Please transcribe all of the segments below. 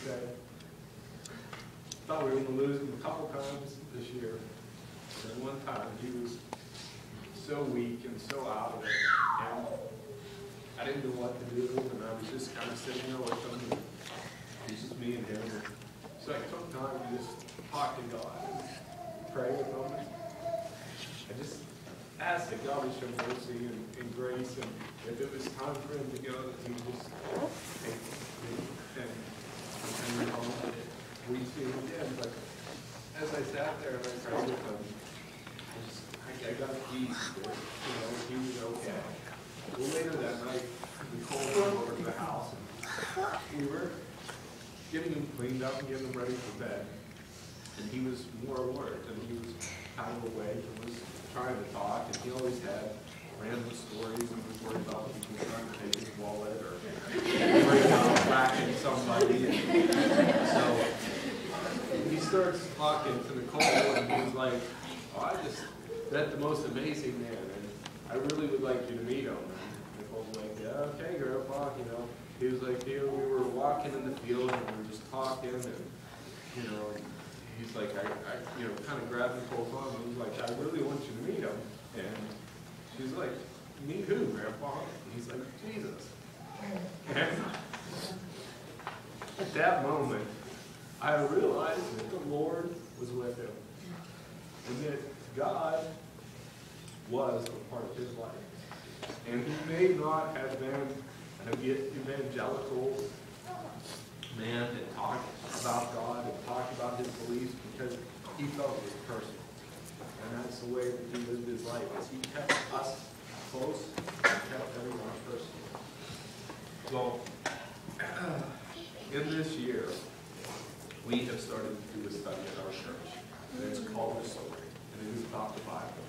said. Thought we were going to lose him a couple times this year. And one time he was so weak and so out of it. And I didn't know what to do, and I was just kind of sitting there with him. And it's just me and him. And so I took time to just talk to God and pray with him. I just asked that God would show mercy and grace, and if it was time for him to go, that he would just take me and send me home. We see him again, but as I sat there and I prayed with him, I got peace. He was okay. Well, later that night, Nicole came over to the house, and we were getting him cleaned up and getting him ready for bed. And he was more alert, and he was kind of awake and was trying to talk, and he always had random stories and was worried about people trying to take his wallet or worried about whacking somebody. And so he starts talking to Nicole, and he was like, oh, I just met the most amazing man, and I really would like you to meet him. And Nicole's like, yeah, okay, Grandpa, He was like, we were walking in the field, and we were just talking, and, he's like, I kind of grabbed Nicole's arm, and he was like, I really want you to meet him. And she's like, meet who, Grandpa? And he's like, Jesus. And at that moment, I realized that the Lord was with him, and that God was a part of his life. And he may not have been an evangelical man that talked about God and talked about his beliefs, because he felt it was personal. And that's the way that he lived his life, is he kept us close and kept everyone personal. So, in this year, we have started to do a study at our church, and it's called The Story, and it is about the Bible.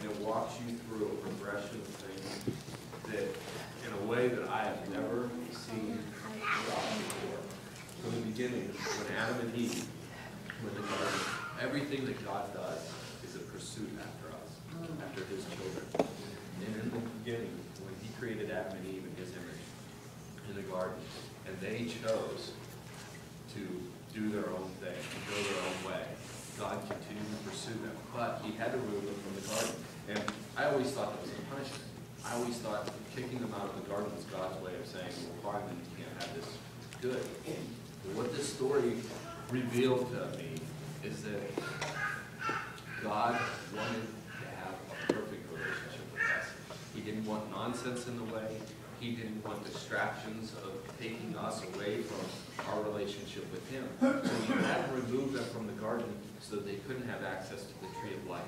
And it walks you through a progression of things that, in a way that I have never seen God before. From the beginning, when Adam and Eve were in the garden, everything that God does is a pursuit after us, after his children. And in the beginning, when he created Adam and Eve in his image in the garden, and they chose to do their own thing, to go their own way, God continued to pursue them. But he had to remove them from the garden. And I always thought that was a punishment. I always thought kicking them out of the garden was God's way of saying, well, fine, then you can't have this good. But what this story revealed to me is that God wanted to have a perfect relationship with us. He didn't want nonsense in the way. He didn't want distractions of taking us away from our relationship with him. So he had to remove them from the garden so that they couldn't have access to the tree of life.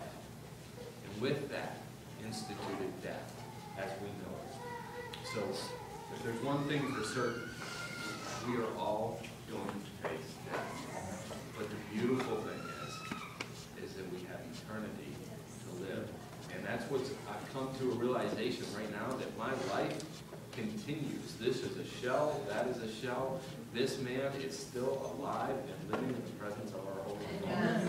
And with that, instituted death, as we know it. So, if there's one thing for certain, we are all going to face death. But the beautiful thing is that we have eternity to live. And that's what I've come to a realization right now, that my life continues. This is a shell, that is a shell. This man is still alive and living in the presence of our Holy God.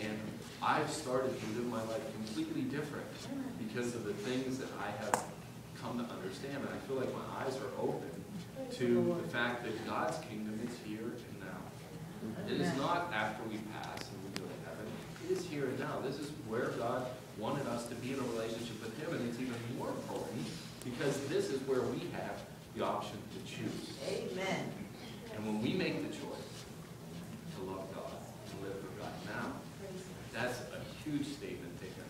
And I've started to live my life completely different because of the things that I have come to understand. And I feel like my eyes are open to the fact that God's kingdom is here and now. It is not after we pass and we go to heaven. It is here and now. This is where God wanted us to be in a relationship with him, and it's even more important because this is where we have the option to choose. Amen. And when we make the choice to love God and live for God now, that's a huge statement taken